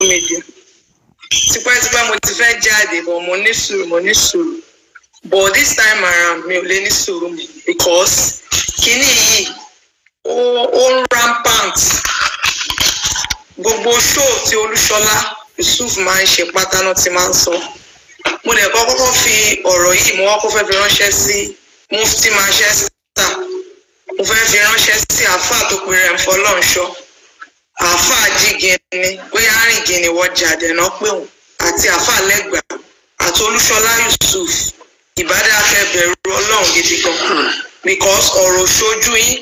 media. Tipẹ́tipẹ́ mo ti fẹ́ jáde, but mo ní sùúrù. But this time around, mi ò lè ní sùúrù mi because kíní yìí ó rampant. Gbogbo show tí Olúṣọlá Yusuf máa ń ṣe pátá náà ti máa ń sọ. Mo lè kọ́kọ́ fi ọ̀rọ̀ yìí mo wá kó fẹ́ fi ránṣẹ́ sí Mufti Manchester. Mo fẹ́ fi ránṣẹ́ sí àáfàá tó pe rẹ̀ ń fọlọ́nṣọ́. Àáfàá Jígini, bóyá Àrìngìnì wọ́n jáde náà pé òun àti àáfàá Lẹ́gbàá àti Olúṣọlá Yusuf. Ìbádàkẹ́ bẹ̀rù Ọlọ́run gidi gan. Because ọ̀rọ̀ ṣojú yín.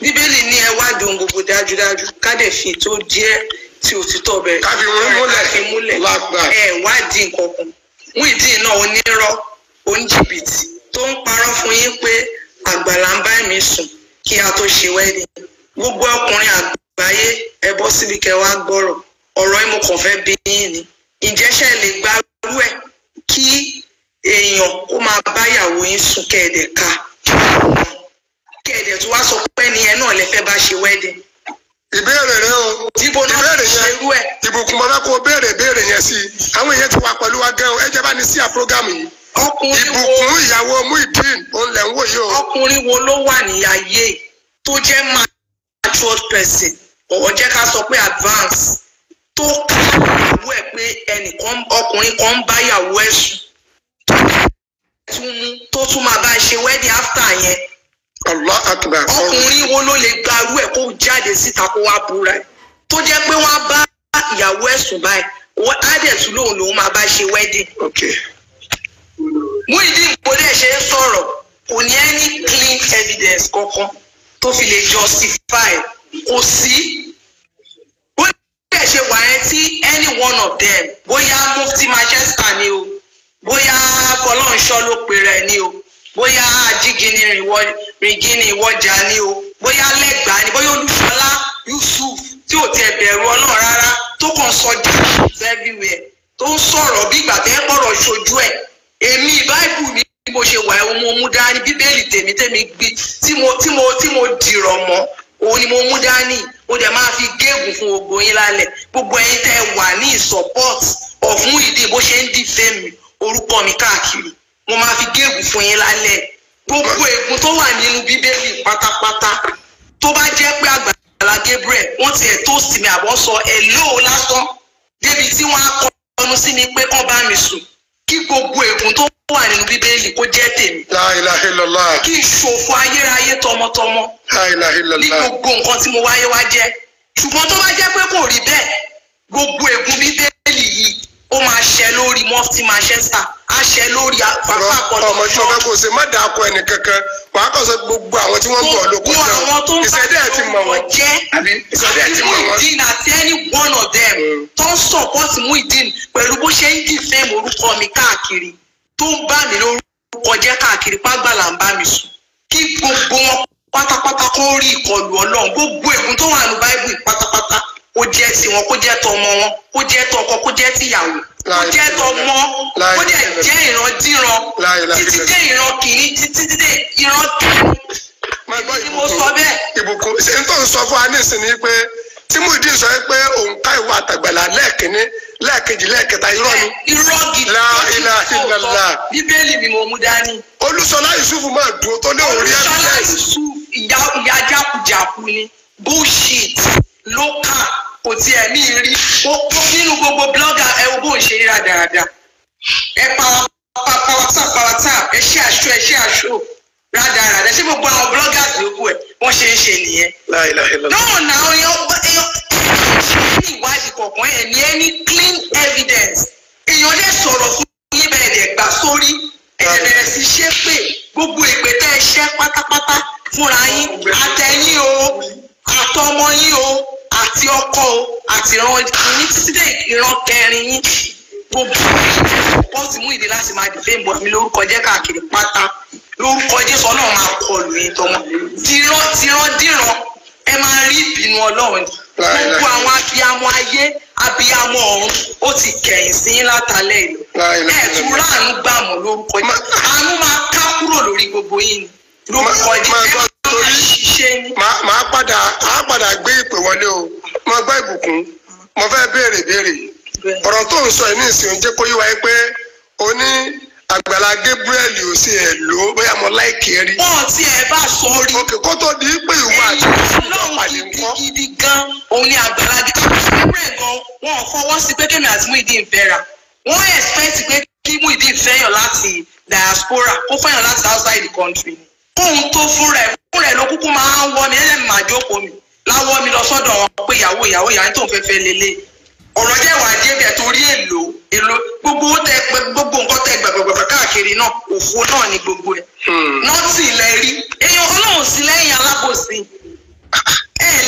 Bíbélì ní ẹ wádìí ohun gbogbo dájúdájú. Kádẹ̀ fi tó díẹ̀ tí òtítọ́ bẹ̀rẹ̀. Ká fi múlẹ̀ lágbà. Ẹ wádìí nǹkan kan. Muyideen náà onírọ́, oníjìbìtì tó ń parọ́ fún yín pé àgbàlá ń bá mi sùn kí a tó ṣe wedding. Gbogbo ọkùnrin àgbáyé ẹ bọ́ síbi kẹwàá gbọ́rọ̀. Ọ̀rọ̀ yìí mo kàn fẹ́ bí yín ni. Ǹjẹ́ ṣe lè gbárù ẹ̀ kí èèyàn kó máa báyàwó yín sùn kẹ́ẹ̀dẹ̀ ká? Kẹ́ẹ̀dẹ̀ tó wá sọ pé ni ẹ náà lè fẹ́ bá ṣe wedding. Ìbéèrè rẹ o. Ìbéèrè yẹn. Ìbùkún mọ́lá kó béèrè yẹn sí. Àwọn èèyàn ti wà pẹ̀lú wa gẹ́ o. Ẹ jẹ́ bá ní sí àprógámù yìí. Ìbùkún ìyàwó Muyideen òun lẹ̀ ń wò yìí o. Ọkùnrin wo ló wà ní ayé tó jẹ́ matured person or jẹ́ ká sọ pé advance tó ká ìyàwó ẹ̀ pé ọkùnrin kan ń bá ìyàwó ẹ̀ sùn tó tún máa bá ṣe wedding after yẹn. Allah akbar. Ọkùnrin wo ló lè gbarú ẹ̀ kó jáde síta kó wá búra ẹ̀ tó jẹ́ pé wọ́n á bá ìyàwó ẹ̀ sùn báyìí á dẹ̀ tún lòun máa bá ṣe wedding. Muyideen kò dẹ̀ ṣe é sọ̀rọ̀ kò ní any clean evidence kankan tó fi lè justify kò sí. Bó dẹ̀ ṣe wà ẹ́ tí any one of them bóyá Mufti Manchester ni o bóyá Fọlọ́runṣọ́ ló pe rẹ̀ ni o bóyá Jígini Rìngìnì ìwọ́jà ni o bóyá Lẹ́gbàá ni bóyá Olúṣọlá Yusuf tí ò tiẹ̀ bẹ̀rù Ọlọ́run rárá tó kàn sọ jẹ́ everywhere tó ń sọ̀rọ̀ bí ìgbà tẹ́ pọ̀rọ̀ ṣojú ẹ̀. Èmi Báíbù mi bó ṣe wà ẹ̀ mo mú dání Bíbélì tèmi gbé tí mo dìrọ̀ mọ́ òun ni mo mú dání mo dẹ̀ máa fi gégùn fún gbogbo yín lálẹ́ gbogbo ẹ̀yin tẹ́ wà ní support of Muyideen bó ṣe ń dìfẹ́ mi orúkọ mi káàkiri mo máa fi gégùn fún yín lálẹ́ gbogbo ègún tó wà nínú Bíbélì pátápátá tó bá jẹ́ pé Àgbàlá Gabriel wọ́n ti ẹ̀ toast mi àbọ̀ sọ hello lásán débi tí wọ́n á kọ́nu sí mi pé kán bá mi sùn kí gbogbo ègún tó wà nínú Bíbélì kó jẹ́ tèmi. La ilaha illallah. Kí n ṣòfò ayérayé tọmọtọmọ. La ilaha illallah. Ní gbogbo nǹkan tí mo wáyé wá jẹ́. Ṣùgbọ́n tó bá jẹ́ pé kò rí bẹ́ẹ̀ gbogbo ègún Bíbélì yìí ó máa ṣẹ lórí Mufti Manchester á ṣẹ lórí àpapọ̀ àkọlọ́. Ọmọ tí wọ́n fẹ́ kó ṣe má dàá kọ ẹnì kankan wàá kàn sọ gbogbo àwọn tí wọ́n ń bọ̀ lóko sẹ́wọ̀n. Ìṣẹ̀dẹ̀ ti mọ̀ wọ́n. Ìṣẹ̀dẹ̀ ti mọ̀ wọ́n. Muyideen àti any one of them tó ń support Muyideen pẹ̀lú bó ṣe ń dìfẹ́ orúkọ mi káàkiri tó ń bá mi lórúkọ jẹ́ káàkiri pàgbàlà ń bá mi sùn kí gbogbo wọn pátápátá kó rí ìkọlù Ọlọ́run gbogbo ègún tó wà ní Báíbù pátápátá kó jẹ́ tiwọn kó jẹ́ tọmọ wọn kó jẹ́ tọkọ kó jẹ́ tìyàwó kó jẹ́ tọmọ kó dẹ̀ jẹ́ ìrandíran títí dé ìran kìíní títí dé ìran kìíní. Mo sọ bẹ́ẹ̀. Ìbùkún ṣe ń tó ń sọ fún wa nísìnyí pé tí Muyideen sọ pé òun ká ìwà àtàgbàlà lẹ́ẹ̀kínní lẹ́ẹ̀kejì lẹ́ẹ̀kẹta irọ́ ni. Irọ́ gidi. La ilaha illallah. Bíbélì mi mo mú dání. Olúṣọlá Yusuf máa dúró tó ní òun rí ẹbí Olúṣọlá Yusuf ìyá jákujàku ni bullshit ló kà kò tiẹ̀ ní rí nínú gbogbo blogger ẹ wo bó ń ṣe rí rádaràda ẹ pàwọ́tà ẹ ṣe àṣọ rádaràda ṣé gbogbo àwọn bloggers yòókù ẹ wọ́n ṣe ń ṣe nìyẹn. La ilaha illallah. náà náà èèyàn ní ìwádìí kọ̀ọ̀kan ẹ̀ ní any clean evidence èèyàn lè sọ̀rọ̀ fún yín bẹ́ẹ̀ dẹ̀ gbà sórí ẹ̀ bẹ̀rẹ̀ sí ṣe pé gbogbo ìpè tẹ́ ẹ ṣẹ́ pátápátá fúnra yín àtẹ̀yìn o àtọmọ yín o àti ọkọ o àti ìran yín títí dé ìran kẹrin yín gbogbo pọ́ọ̀tì Muyideen láti máa dìfẹ́ ìbọn mi lórúkọ jẹ́ káàkiri pátá lórúkọ Jésù Ọlọ́run máa kọlù yín tọmọ díran ẹ máa rí ìbínú Ọlọ́run gbogbo àwọn abiyamọ ayé abiyamọ ọ̀run ó ti kẹ̀yìn sí yín látàlẹ́ ìlú ẹ̀ tún ráàánú gbàmù lórúkọ yín àánú máa ká kúrò lórí gbogbo yín lórúkọ Jésù máa padà gbé ìpè wọlé o mo gbọ́ Ìbùkún mo fẹ́ béèrè ọ̀rọ̀ tó ń sọ ẹ̀ ní ìsìn jẹ́ kó yí wáyé pé o ní Àgbàlá Gabriel ò sí ẹ̀ lò bóyá mo láìkì ẹ rí. wọ́n ti ẹ̀ bá sọ rí. òkè kó tó di pé ìwọ àti ìṣúná pàdé ńkọ́. gidi gan òun ni Àgbàlá Gabriel gan wọn fọwọ́ sí pé kémi àti Muyideen fẹ́ra wọ́n expect pé kí Muyideen fẹ́yàn láti diaspora kó fẹ́yàn láti outside the country kóhun tó fún rẹ̀ ló kúkú máa ń wọ́ mi ẹlẹ́mi máa jókòó mi láwọ́ mi lọ sọ́dọ̀ wọn pé ìyàwó tó ń fẹ́ lélẹ̀ ọ̀rọ̀ jẹ́ wàá débẹ̀ torí èlò gbogbo nǹkan tẹ gbàgbàgbà káàkiri náà òfo náà ni gbogbo ẹ̀ nọ́ọ̀tì ilẹ̀ rí èèyàn Ọlọ́run sí lẹ́yìn alábòsí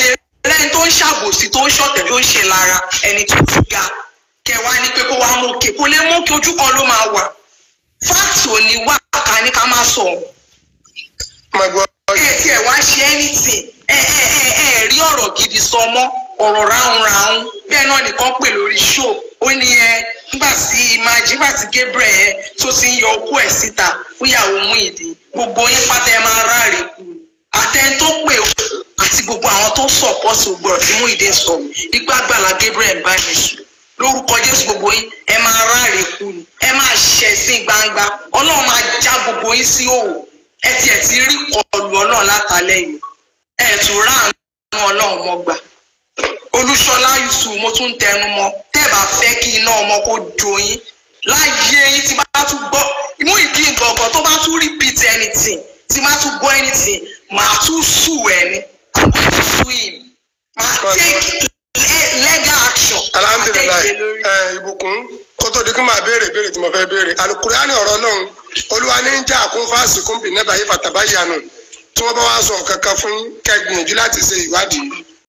lè lẹ́yìn tó ń ṣàbòsí tó ń ṣọ̀tẹ̀ tó ń ṣe lára ẹni tó ti ga kẹwàá ní pé kó wá mú òkè kó lè mú kí ojú kan ló máa wà fáàtì ò ní wà ká ní ká má sọ tí ẹ wá ṣe anything rí ọ̀rọ̀ gidi sọ mọ́ ọ̀rọ̀ ráhùnráhùn bẹ́ẹ̀ náà nìkan pè lórí show ó ní nígbà tí Gabriel tó ti ń yọ okó ẹ̀ síta fún ìyàwó Muyideen gbogbo yín pátá ẹ máa ráre kú àtẹni tó pè ó àti gbogbo àwọn tó sọ̀pọ̀sì ògbọ̀rọ̀ tí Muyideen sọ ipá Àgbàlá Gabriel bá mi sùn lórúkọ Jésù gbogbo yín ẹ máa ráre kú ni ẹ máa ṣẹ̀ sí gbangba Ọlọ́run máa já gbogbo yín sí òwò ẹ tiẹ̀ ti rí kọlù Ọlọ́run látàlẹ́ yìí ẹ tún ráàánú Ọlọ́run mọ́ gbà Olúṣọlá Yusuf mo tún tẹnu mọ́ tẹ́ bá fẹ́ kí iná ọmọ kó jó yín láyé yín tí bá tún gbọ́ Muyideen gbọ̀ngàn tó bá tún repeat anything tí bá tún gbọ́ anything màá tún sue ẹ̀ ní I'm going to sue him màá take legal action. Alhamdulilayi ìbùkún kó tó di kí máa béèrè tí mo fẹ́ béèrè Al-Qur'ani ọ̀rọ̀ Ọlọ́run Olúwa ní ń jà kún fásitì kún bìnnẹ́bà yìí fàtàbáyànù tí wọ́n bá wá sọ kankan fún kẹgbìyànjú láti ṣe ìwádìí